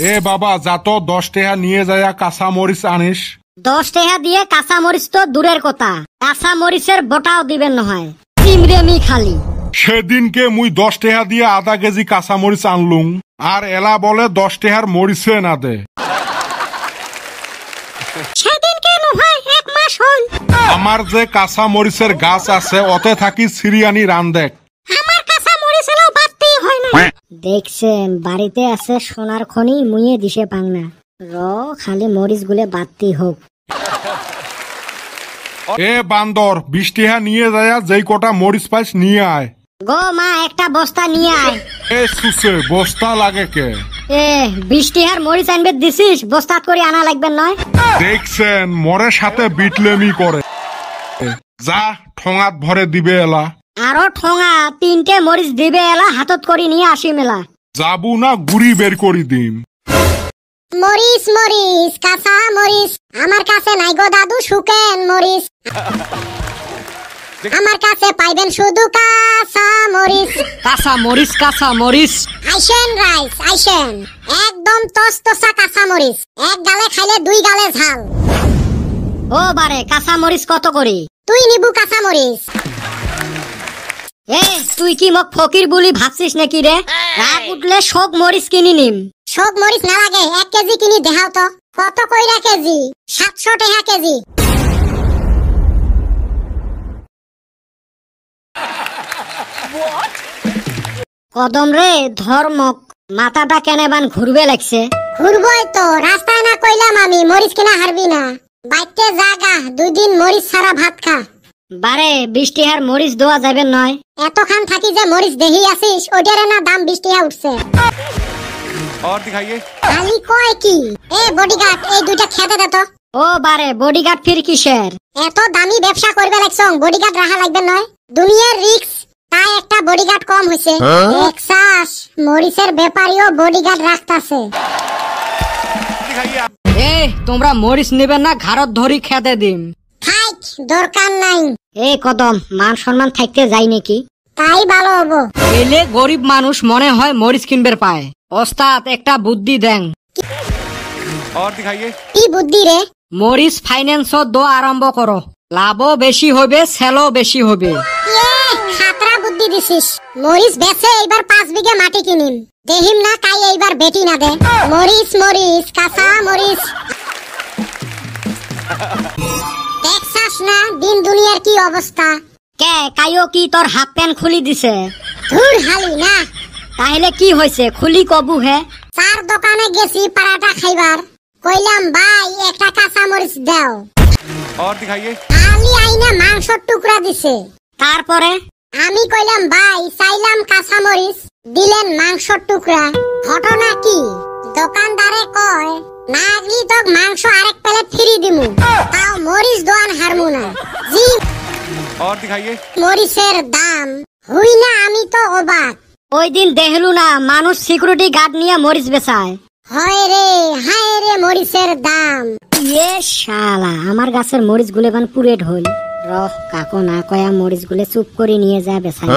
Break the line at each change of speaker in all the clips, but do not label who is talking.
এ বাবা যা তো 10 টাকা নিয়ে যায় কাঁচা মরিচ আনিস।
10 টাকা দিয়ে কাঁচা মরিচ তো দূরের কথা, কাঁচা মরিচের বোটাও দিবেন নহয়, চিমরেমি খালি।
সেদিনকে মুই 10 টাকা দিয়ে আধা কেজি কাঁচা মরিচ আনলুম, আর এলা বলে 10 টাকার মরিচে না দে।
সেদিনকে নহয় 1 মাস হল।
আমার যে কাঁচা মরিচের গাছ আছে ওতে থাকি সিরিয়ানি রান দেখ।
আমার কাঁচা মরিচ এলো বাড়তেই হয় না। দেখছেন বাড়িতে আছে সোনার খনি, মুইয়ে দিশে পাং না। খালি মরিচ গুলে বাড়তি হোক।
এ বান্দর 20 টাকা নিয়ে যায়, যেই কটা মরিচ পাইস নিয়ে আয়।
গো মা একটা বস্তা নিয়ে আয়।
এ সুসে বস্তা লাগে কে?
20 টাকার মরিচ আনবে দিছিস, বস্তাত করে আনা লাগবে নয়।
দেখছেন মরের সাথে বিটলেমি করে, যা ঠোঙাত ভরে দিবে এলা।
আরো ঠোঙা 3টে মরিচ দিবে এলা, হাতত করে নিয়ে আসি মেলা।
যাবু না গুড়ি বের করি দিম।
মরিচ মরিচ কাঁচা মরিচ আমার কাছে নাই গো দাদু, শুকেন মরিচ আমার কাছে পাইবেন শুধু কাঁচা মরিচ।
কাঁচা মরিচ কাঁচা মরিচ
আইসেন রাইস আইসেন, একদম তসতসা কাঁচা মরিচ, এক গালে খাইলে 2 গালে ঝাল। ও বারে কাঁচা মরিচ কত করে? তুই নিবু কাঁচা মরিচ? তুই কি মোক ফকির বলি ভাবছিস নাকি রে? রাগ উঠলে শোক মরিচ কিনি নিম। শোক মরিচ না লাগে, 1 কেজি কিনি দেখাও তো। কত কইরা কেজি? 700 টাকা কেজি। কদম রে ধর্মক, মাথাটা কেন বান ঘুরবে লাগছে? ঘুরবই তো, রাস্তায় না কইলাম আমি মরিচ কিনা হারবি না। বাইতে জাগা 2 দিন মরিচ ছাড়া ভাত খা। বারে 20 টাকার মরিচ দেওয়া যাবে নয়। এতখান থাকি যে মরিচ দেহি আসিস, ওটারে না দাম 20 টাকা উঠছে।
और दिखाइए।
খালি কয় কি? বডিগার্ড এই 2টা খেতে দে তো। ও বারে বডিগার্ড ফির কিসের? এত দামি ব্যবসা করবে লাগছং, বডিগার্ড রাখা লাগবে নয়। দুনিয়ার রিস্ক, তাই একটা বডিগার্ড কম হইছে। এক্সাস মরিচের ব্যাপারীও বডিগার্ড রাখতাছে।
তোমরা মরিচ নেবে না, ঘাড়ত ধরি খেতে দিম।
থাক দরকার নাই। কদম মান সম্মান থাকতে যাই নাকি? তাই ভালো হবো।
এলে গরিব মানুষ মনে হয় মরিচ কিনবে পায়। ওস্তাদ একটা বুদ্ধি দেন।
और दिखाइए।
কি বুদ্ধি রে?
মরিচ ফাইন্যান্স দো আরম্ভ করো, লাভও বেশি হবে, সেলও বেশি হবে।
খাতরা বুদ্ধি দিছিস। মরিচ বেচে এইবার 5 বিঘা মাটি কিনিম, দেহিম না কাই এইবার বেটি না দে। মরিচ মরিচ কাঁচা মরিচ। দেখছাস না দিন দুনিয়ার কি অবস্থা? কে কাইও কি তোর হাফ প্যান্ট খুলি দিছে? ধুর হালি না। তাহলে কি হইছে খুলি কবু হে? 4 দোকানে গেছি পরাটা খাইবার, কইলাম ভাই একটা কাঁচা মরিচ দাও।
और दिखाइए।
খালি আইনা মাংসর টুকরা দিছে। তারপরে আমি কইলাম ভাই চাইলাম কাঁচা মরিচ, দিলেন মাংসর টুকরা। ঘটনা কি? দোকানদারে কয় না আগলি তো মাংস আরেক প্লেট ফ্রি দিমু, তাও মরিচ দোয়ান হারমু না। জি
और दिखाइए।
মরিচের দাম হই না, আমি তো অবাক। ওই দিন দেখলু না মানুষ সিকিউরিটি গার্ড নিয়ে মরিচ বেচায়। হায় রে মরিচের দাম। শালা আমার গাছের মরিচ গুলে বান পুরে ঢোল। রহ কাকো না কয়া মরিচ গুলে চুপ করে নিয়ে যা বেচায়।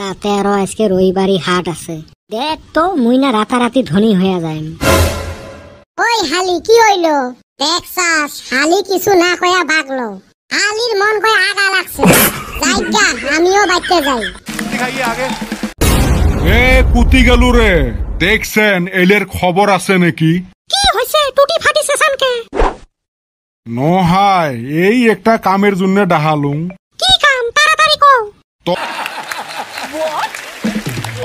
তাতে আরো আজকে রবিবারই হাট আছে। দেখ তো মুই না রাতারাতি ধনী হয়ে যায়। ওই হালি কি হইলো? দেখছাস হালি কিছু না কয়া ভাগলো। হালির মন কয় আগা লাগছে, যাইগা আমিও বাইতে যাই।
दिखाइए आगे। কুতি গেলু রে, দেখছেন এলের খবর আছে নাকি?
কি হইছে? টুটি ফাটিছে সানকে?
নহাই এই একটা কামের জন্য ডাহালুম।
কি কাম? তাড়াতাড়ি কও।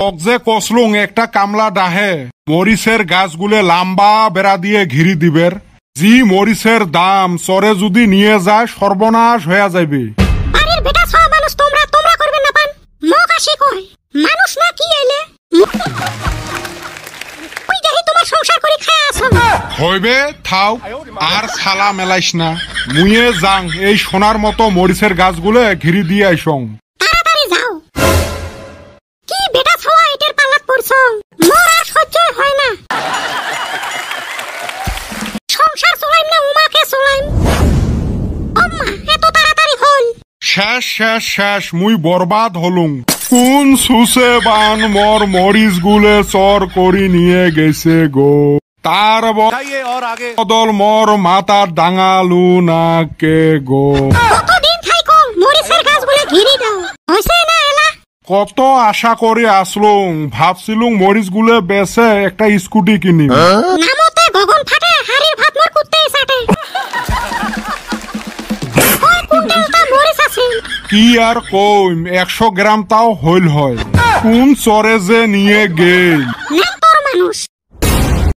তক যে কসলুং একটা কামলা ডাহে মরিচের গাছগুলো লম্বা বেড়া দিয়ে ঘিরি দিবের। জি মরিচের দাম চরে যদি নিয়ে যায় সর্বনাশ হয়ে যাবে।
বাড়ির বেটা সব মানুষ তোমরা করবেন না পান। মোক আসি কয় মানুষ না কি এলে ওই দেখি তোমার সংসার করে খায় আসো।
হইবে থাও, আর ছালা মেলাইস না। মুয়ে যাং এই সোনার মতো মরিচের গাছগুলো ঘিরি দিয়ে আইসং।
তাড়াতাড়ি যাও। কি বেটা ছাওয়া এটার পাল্লাত পড়ছ? মোর আর সহ্য হয় না। সংসার চলাইম না উমাকে চলাইম? আম্মা এত তাড়াতাড়ি হল?
শেষ শেষ শেষ মুই বরবাদ হলুম। কোন সুসে বান মোর মরিচ গুলে চর করি নিয়ে গেছে গো। তার বদল মোর মাথা ডাঙালু না কে গো।
কতদিন থাইকো মরিচের গাছগুলো ঘিরি দাও, হইছে না এলা?
কত আশা করে আসলুম, ভাবছিলুম মরিচ গুলে বেচে একটা স্কুটি কিনিম।
নামতে গগন ফাটে, হাড়ির ভাত মোর কুত্তেই চাটে। কয় কুইন্টালটা মরিচ আছে?
কি আর কইম, 100 গ্রাম তাও হইল হয়। কোন চরে যে নিয়ে গেল।
না